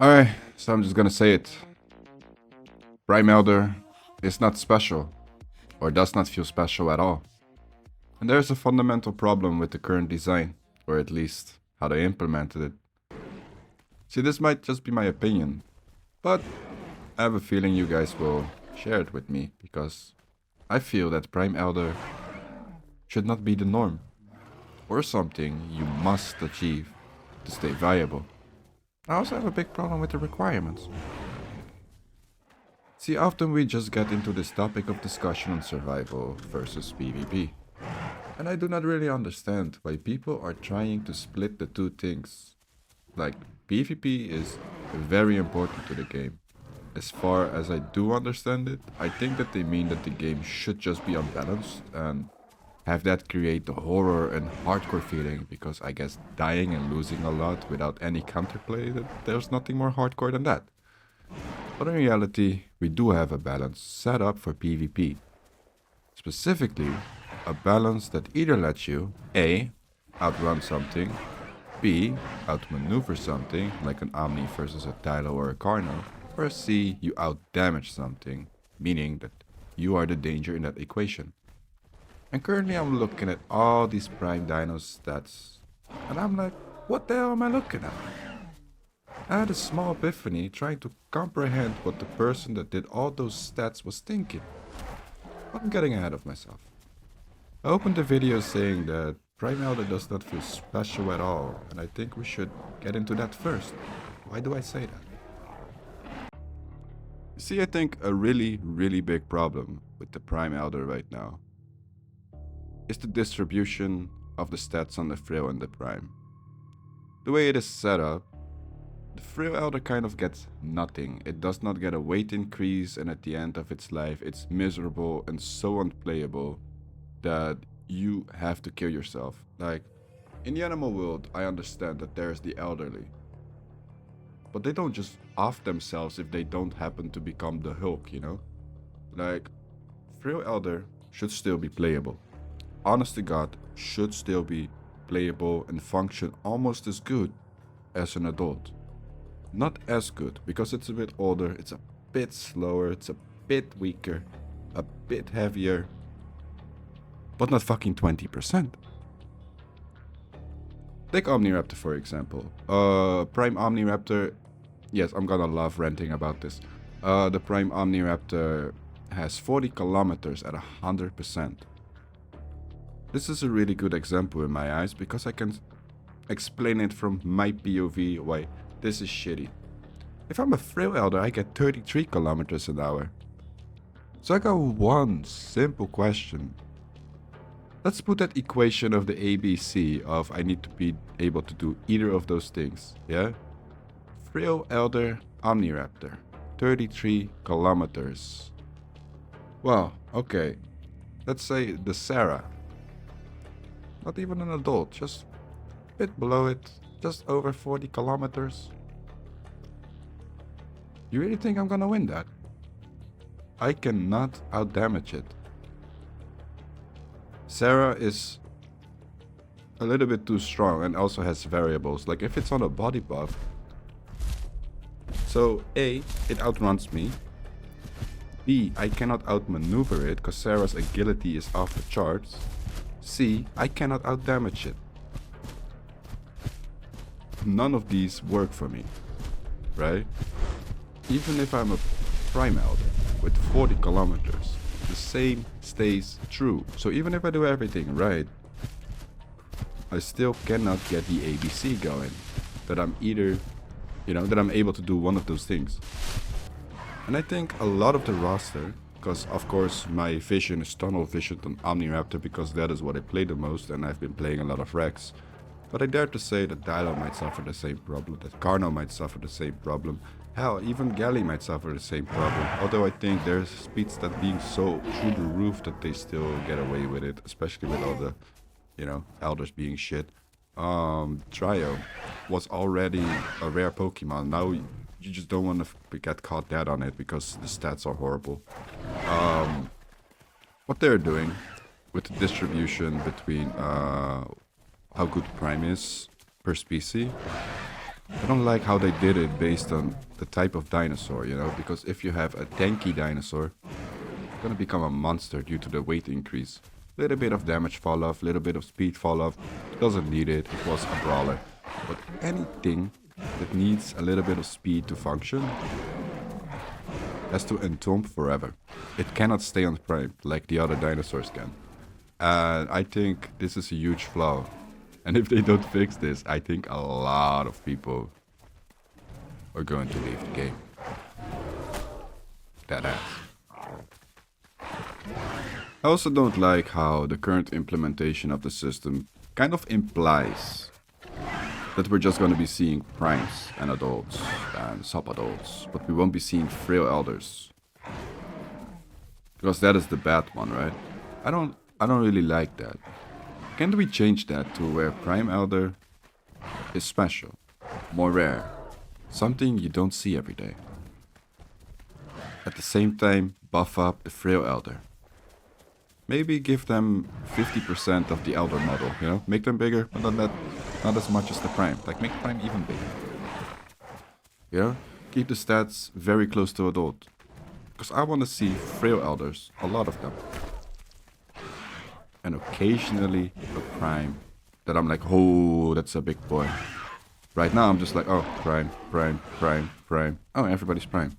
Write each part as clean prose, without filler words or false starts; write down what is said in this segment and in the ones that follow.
Alright, so I'm just gonna say it. Prime Elder is not special, or does not feel special at all. And there's a fundamental problem with the current design, or at least how they implemented it. See, this might just be my opinion, but I have a feeling you guys will share it with me, because I feel that Prime Elder should not be the norm, or something you must achieve to stay viable. I also have a big problem with the requirements. See, often we just get into this topic of discussion on survival versus PvP. And I do not really understand why people are trying to split the two things. Like, PvP is very important to the game. As far as I do understand it, I think that they mean that the game should just be unbalanced and have that create the horror and hardcore feeling, because I guess dying and losing a lot without any counterplay, there's nothing more hardcore than that. But in reality, we do have a balance set up for PvP. Specifically, a balance that either lets you A. outrun something, B. outmaneuver something, like an Omni versus a Tylo or a Carno, or C. you outdamage something, meaning that you are the danger in that equation. And currently I'm looking at all these Prime Dino stats, and I'm like, what the hell am I looking at? I had a small epiphany trying to comprehend what the person that did all those stats was thinking. I'm getting ahead of myself. I opened the video saying that Prime Elder does not feel special at all, and I think we should get into that first. Why do I say that? You see, I think a really big problem with the Prime Elder right now is the distribution of the stats on the Frail and the Prime. The way it is set up, the Frail Elder kind of gets nothing. It does not get a weight increase, and at the end of its life it's miserable and so unplayable that you have to kill yourself. Like, in the animal world, I understand that there's the elderly, but they don't just off themselves if they don't happen to become the Hulk, you know? Like, Frail Elder should still be playable. Honest to God, should still be playable and function almost as good as an adult. Not as good, because it's a bit older, it's a bit slower, it's a bit weaker, a bit heavier, but not fucking 20%. Take Omniraptor for example. Prime Omniraptor, yes, I'm gonna love ranting about this. The Prime Omniraptor has 40 kilometers at 100%. This is a really good example in my eyes, because I can explain it from my POV why this is shitty. If I'm a Frail Elder, I get 33 kilometers an hour. So I got one simple question. Let's put that equation of the ABC of I need to be able to do either of those things, yeah? Frail Elder Omniraptor, 33 kilometers. Well, okay. Let's say the Sarah. Not even an adult, just a bit below it, just over 40 kilometers. You really think I'm gonna win that? I cannot outdamage it. Sarah is a little bit too strong and also has variables, like if it's on a body buff. So A, it outruns me. B, I cannot outmaneuver it because Sarah's agility is off the charts. C, I cannot outdamage it. None of these work for me, right? Even if I'm a Prime Elder with 40 kilometers, the same stays true. So even if I do everything right, I still cannot get the ABC going. That I'm either, that I'm able to do one of those things. And I think a lot of the roster, because of course my vision is tunnel vision on Omniraptor because that is what I play the most and I've been playing a lot of Rex. But I dare to say that Dilo might suffer the same problem, that Carno might suffer the same problem. Hell, even Galley might suffer the same problem. Although I think their speed stat being so through the roof that they still get away with it, especially with all the, elders being shit. Trio was already a rare Pokemon. Now you just don't want to get caught dead on it because the stats are horrible. What they're doing with the distribution between how good Prime is per species, I don't like how they did it based on the type of dinosaur, you know? Because if you have a tanky dinosaur, it's gonna become a monster due to the weight increase. Little bit of damage fall off, little bit of speed fall off. Doesn't need it, it was a brawler. But anything that needs a little bit of speed to function has to entomb forever. It cannot stay on prime like the other dinosaurs can. And I think this is a huge flaw. And if they don't fix this, I think a lot of people are going to leave the game. That ass. I also don't like how the current implementation of the system kind of implies that we're just going to be seeing primes and adults and sub-adults, but we won't be seeing frail elders. Because that is the bad one, right? I don't really like that. Can't we change that to where prime elder is special, more rare, something you don't see every day? At the same time, buff up the frail elder. Maybe give them 50% of the elder model, you know? Make them bigger, but not as much as the prime. Like, make prime even bigger. Yeah? Keep the stats very close to adult. Because I want to see frail elders, a lot of them. And occasionally a prime that I'm like, oh, that's a big boy. Right now I'm just like, oh, prime, prime, prime, prime. Oh, everybody's prime.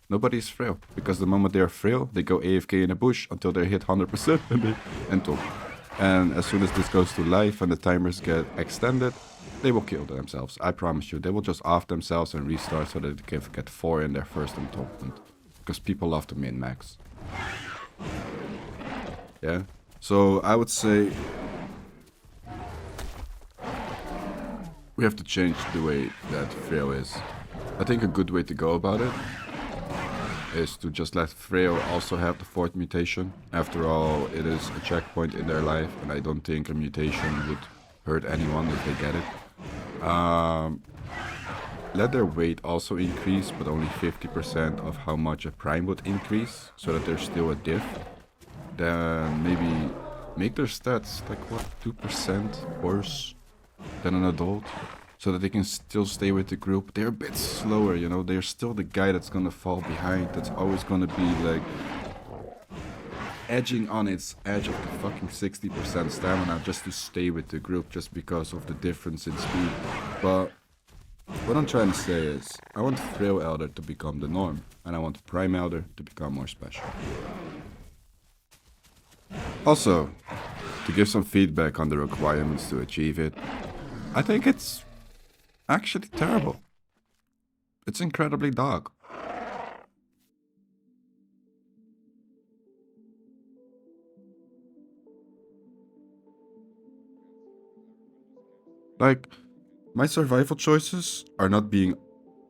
Nobody's frail, because the moment they are frail, they go AFK in a bush until they hit 100% and they end top. And as soon as this goes to life and the timers get extended, they will kill themselves. I promise you, they will just off themselves and restart so that they can get 4 in their first entombment. Because people love to min-max. Yeah, so I would say we have to change the way that frail is. I think a good way to go about it is to just let frail also have the 4th mutation. After all, it is a checkpoint in their life, and I don't think a mutation would hurt anyone if they get it. Let their weight also increase, but only 50% of how much a prime would increase, so that there's still a diff. Then maybe make their stats like what, 2% worse than an adult, so that they can still stay with the group. They're a bit slower, you know, they're still the guy that's gonna fall behind, that's always gonna be like edging on its edge of the fucking 60% stamina just to stay with the group, just because of the difference in speed. But what I'm trying to say is, I want frail elder to become the norm, and I want prime elder to become more special. Also, to give some feedback on the requirements to achieve it, I think it's actually terrible. It's incredibly dog. Like, my survival choices are not being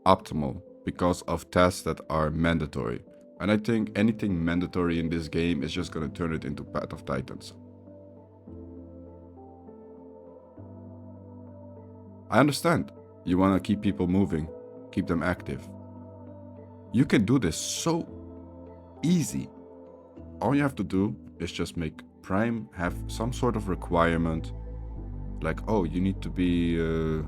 optimal because of tasks that are mandatory. And I think anything mandatory in this game is just gonna turn it into Path of Titans. I understand. You wanna keep people moving, keep them active. You can do this so easy. All you have to do is just make Prime have some sort of requirement. Like, oh, you need to be... you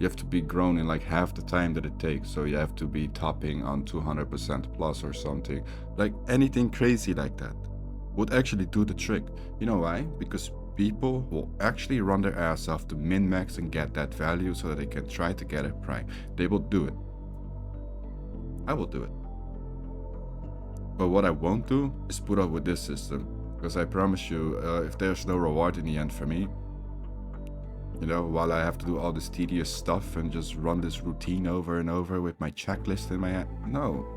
have to be grown in like half the time that it takes, so you have to be topping on 200% plus or something. Like anything crazy like that would actually do the trick. You know why? Because people will actually run their ass off to min-max and get that value so that they can try to get a prime. They will do it. I will do it. But what I won't do is put up with this system. Because I promise you, if there's no reward in the end for me, you know, while I have to do all this tedious stuff and just run this routine over and over with my checklist in my hand. No.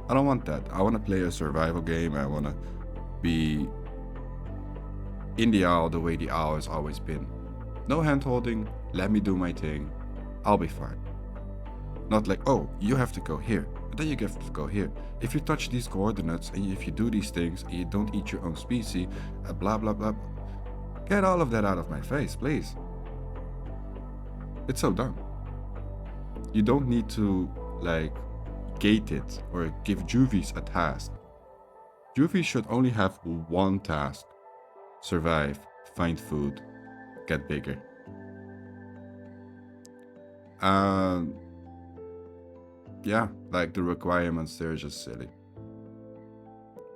I don't want that. I want to play a survival game. I want to be in the owl the way the owl has always been. No hand-holding. Let me do my thing. I'll be fine. Not like, oh, you have to go here. And then you have to go here. If you touch these coordinates and if you do these things and you don't eat your own species, blah, blah, blah. Get all of that out of my face, please. It's so dumb. You don't need to, like, gate it or give Juvies a task. Juvies should only have one task. Survive, find food, get bigger. And yeah, like the requirements, they're just silly.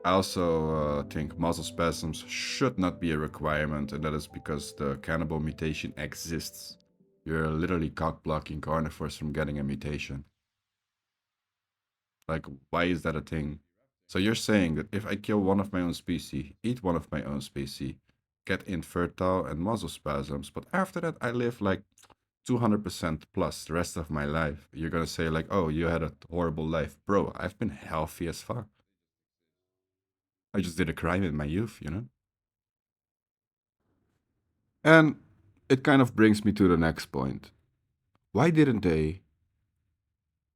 I also think muscle spasms should not be a requirement, and that is because the cannibal mutation exists. You're literally cock blocking carnivores from getting a mutation. Like, why is that a thing? So you're saying that if I kill one of my own species, eat one of my own species, get infertile and muscle spasms, but after that I live like 200% plus the rest of my life. You're gonna say like, oh, you had a horrible life. Bro, I've been healthy as fuck. I just did a crime in my youth, you know? And it kind of brings me to the next point. Why didn't they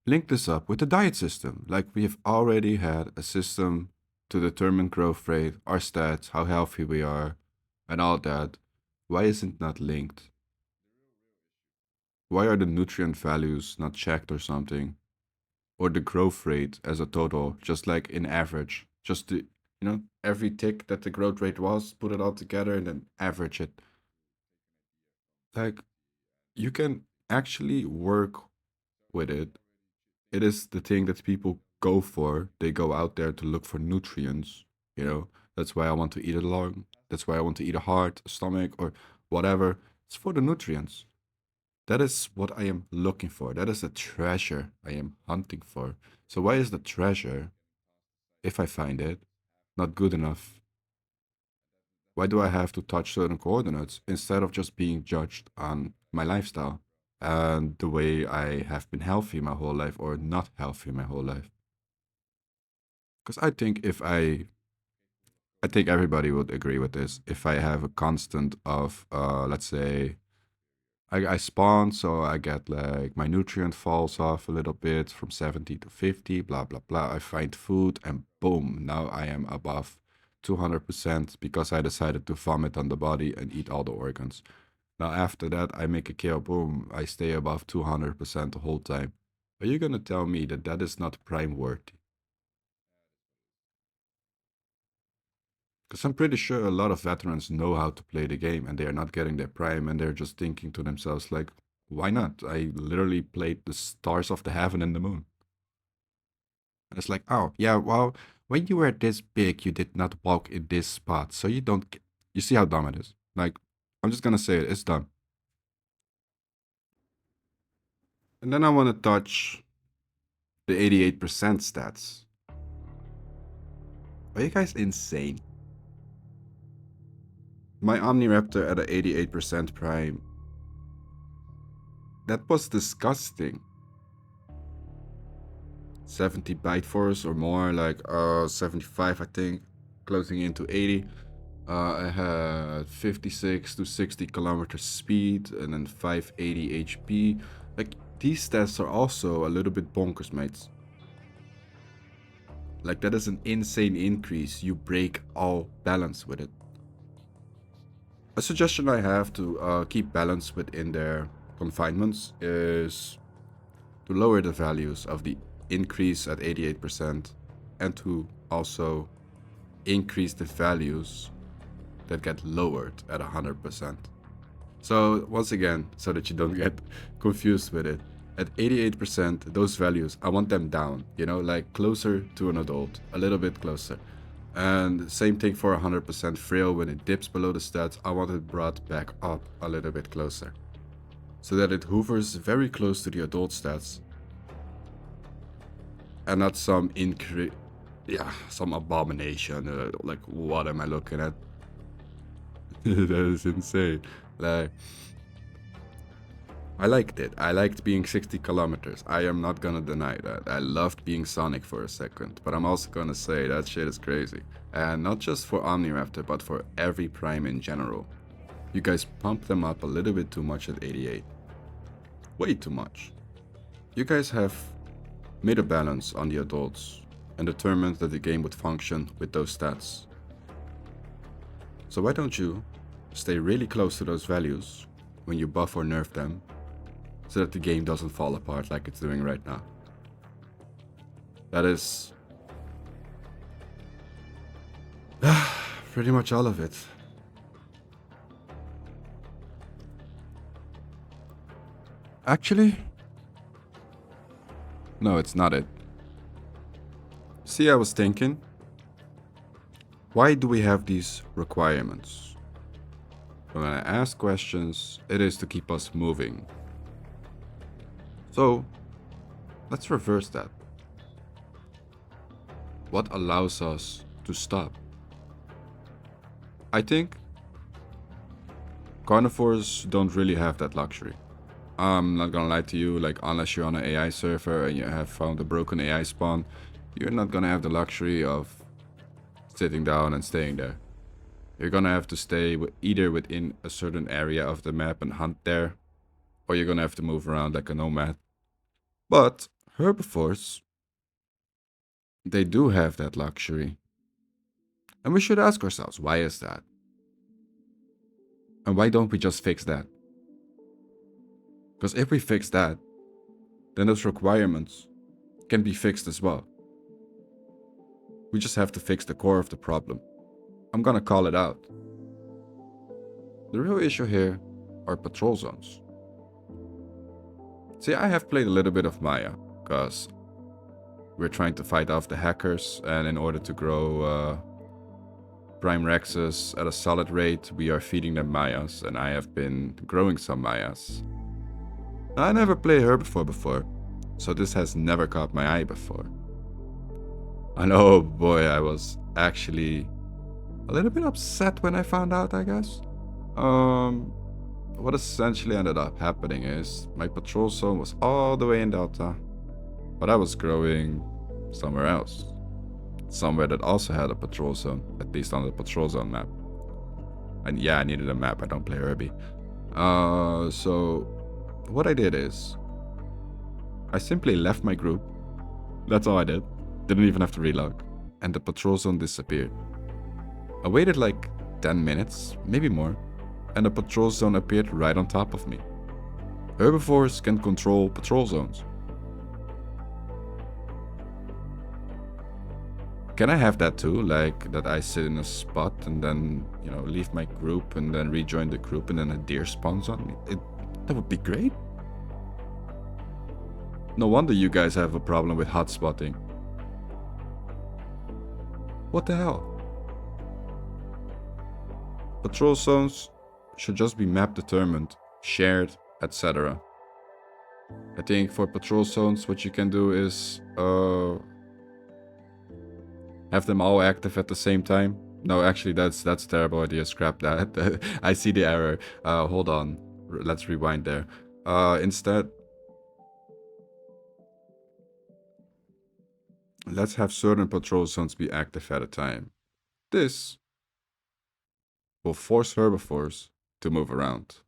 link this up with the diet system? Like we have already had a system to determine growth rate, our stats, how healthy we are, and all that. Why isn't that linked? Why are the nutrient values not checked or something? Or the growth rate as a total, just like in average, just to, every tick that the growth rate was, put it all together and then average it. Like you can actually work with it. It is the thing that people go for. They go out there to look for nutrients, you know. That's why I want to eat a lung. That's why I want to eat a heart, a stomach, or whatever. It's for the nutrients. That is what I am looking for. That is the treasure I am hunting for. So why is the treasure, if I find it, not good enough? Why do I have to touch certain coordinates instead of just being judged on my lifestyle and the way I have been healthy my whole life or not healthy my whole life? Because I think everybody would agree with this. If I have a constant of, let's say, I spawn, so I get like my nutrient falls off a little bit from 70 to 50, blah, blah, blah. I find food and boom, now I am above 200% because I decided to vomit on the body and eat all the organs. Now, after that, I make a kill, boom, I stay above 200% the whole time. Are you gonna tell me that that is not prime worthy? Because I'm pretty sure a lot of veterans know how to play the game and they are not getting their prime and they're just thinking to themselves, like, why not? I literally played the stars of the heaven and the moon. And it's like, oh, yeah, well, when you were this big, you did not walk in this spot. So you don't, you see how dumb it is. Like, I'm just gonna say it, it's dumb. And then I want to touch the 88% stats. Are you guys insane? My Omniraptor at a 88% prime. That was disgusting. 70 byte force or more, like 75, I think, closing into 80. I had 56 to 60 kilometers speed and then 580 HP. Like, these stats are also a little bit bonkers, mates. Like, that is an insane increase. You break all balance with it. A suggestion I have to keep balance within their confinements is to lower the values of the increase at 88% and to also increase the values that get lowered at 100%. So once again, so that you don't get confused with it, at 88%, those values, I want them down, like closer to an adult, a little bit closer. And same thing for 100% frail, when it dips below the stats, I want it brought back up a little bit closer. So that it hovers very close to the adult stats. And not some some abomination, like what am I looking at? That is insane. Like, I liked it. I liked being 60 kilometers. I am not gonna deny that. I loved being Sonic for a second, but I'm also gonna say that shit is crazy. And not just for Omniraptor, but for every Prime in general. You guys pump them up a little bit too much at 88. Way too much. You guys have made a balance on the adults and determined that the game would function with those stats. So why don't you stay really close to those values when you buff or nerf them, so that the game doesn't fall apart like it's doing right now? That is pretty much all of it. Actually, No, it's not it. See, I was thinking, why do we have these requirements? When I ask questions, it is to keep us moving. So, let's reverse that. What allows us to stop? I think carnivores don't really have that luxury. I'm not gonna lie to you, like, unless you're on an AI server and you have found a broken AI spawn, you're not gonna have the luxury of sitting down and staying there. You're gonna have to stay either within a certain area of the map and hunt there, or you're gonna have to move around like a nomad. But herbivores, they do have that luxury. And we should ask ourselves, why is that? And why don't we just fix that? Because if we fix that, then those requirements can be fixed as well. We just have to fix the core of the problem. I'm gonna call it out. The real issue here are patrol zones. See, I have played a little bit of Maya, because we're trying to fight off the hackers, and in order to grow Prime Rexes at a solid rate, we are feeding them Mayas, and I have been growing some Mayas. I never played Herbivore before, so this has never caught my eye before. And oh boy, I was actually a little bit upset when I found out, I guess. What essentially ended up happening is my patrol zone was all the way in Delta, but I was growing somewhere else. Somewhere that also had a patrol zone, at least on the patrol zone map. And yeah, I needed a map, I don't play Herbie. So what I did is, I simply left my group. That's all I did. Didn't even have to relog. And the patrol zone disappeared. I waited like 10 minutes, maybe more, and the patrol zone appeared right on top of me. Herbivores can control patrol zones. Can I have that too? Like, that I sit in a spot and then, you know, leave my group and then rejoin the group and then a deer spawns on me? That would be great. No wonder you guys have a problem with hot spotting. What the hell? Patrol zones should just be map determined, shared, etc. I think for patrol zones, what you can do is have them all active at the same time. No, actually, that's a terrible idea. Scrap that. I see the error. Hold on. Let's rewind there. Instead, let's have certain patrol zones be active at a time. This will force herbivores to move around.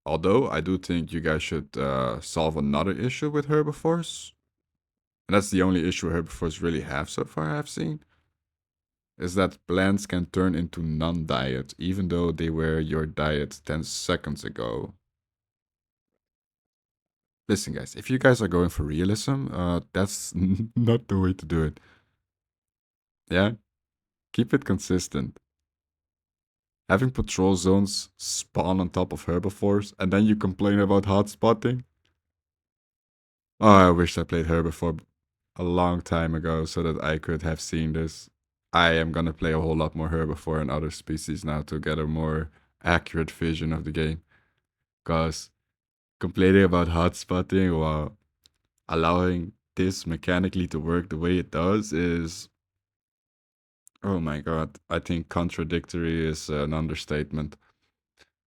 Although I do think you guys should solve another issue with herbivores. And that's the only issue herbivores really have so far I've seen. Is that plants can turn into non-diet even though they were your diet 10 seconds ago. Listen guys, if you guys are going for realism, that's not the way to do it. Yeah? Keep it consistent. Having patrol zones spawn on top of herbivores and then you complain about hot spotting? Oh, I wish I played Herbivore a long time ago so that I could have seen this. I am gonna play a whole lot more Herbivore and other species now to get a more accurate vision of the game. Cause complaining about hot spotting while allowing this mechanically to work the way it does is, oh my god, I think contradictory is an understatement.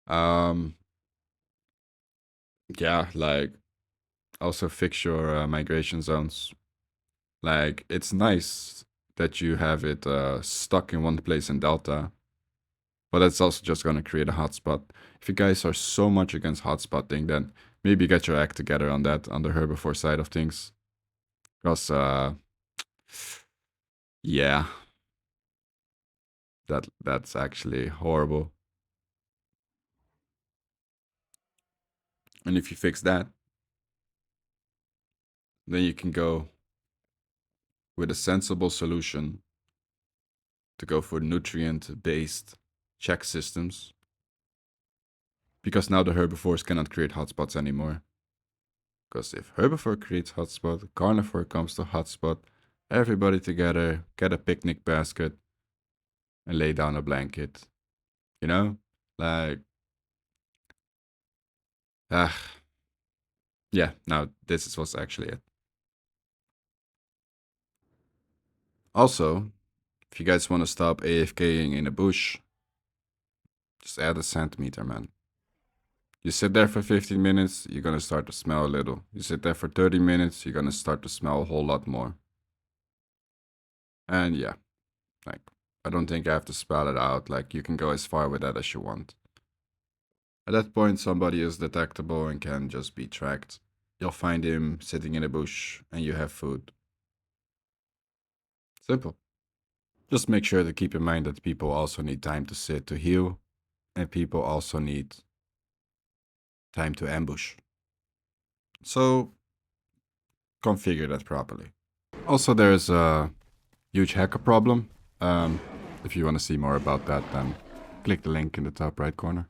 Um, yeah, like also fix your migration zones. Like, it's nice that you have it stuck in one place in Delta, but that's also just going to create a hotspot. If you guys are so much against hotspotting, then maybe get your act together on that, on the herbivore side of things. Because, yeah, that's actually horrible. And if you fix that, then you can go with a sensible solution to go for nutrient-based check systems. Because now the herbivores cannot create hotspots anymore. Because if herbivore creates hotspot, carnivore comes to hotspot, everybody together, get a picnic basket, and lay down a blanket. You know? Like, ah, yeah, now this is what's actually it. Also, if you guys want to stop AFKing in a bush, just add a centimeter, man. You sit there for 15 minutes, you're gonna start to smell a little. You sit there for 30 minutes, you're gonna start to smell a whole lot more. And yeah, like, I don't think I have to spell it out. Like, you can go as far with that as you want. At that point, somebody is detectable and can just be tracked. You'll find him sitting in a bush and you have food. Simple. Just make sure to keep in mind that people also need time to sit to heal, and people also need time to ambush. So, configure that properly. Also, there's a huge hacker problem. If you want to see more about that, then click the link in the top right corner.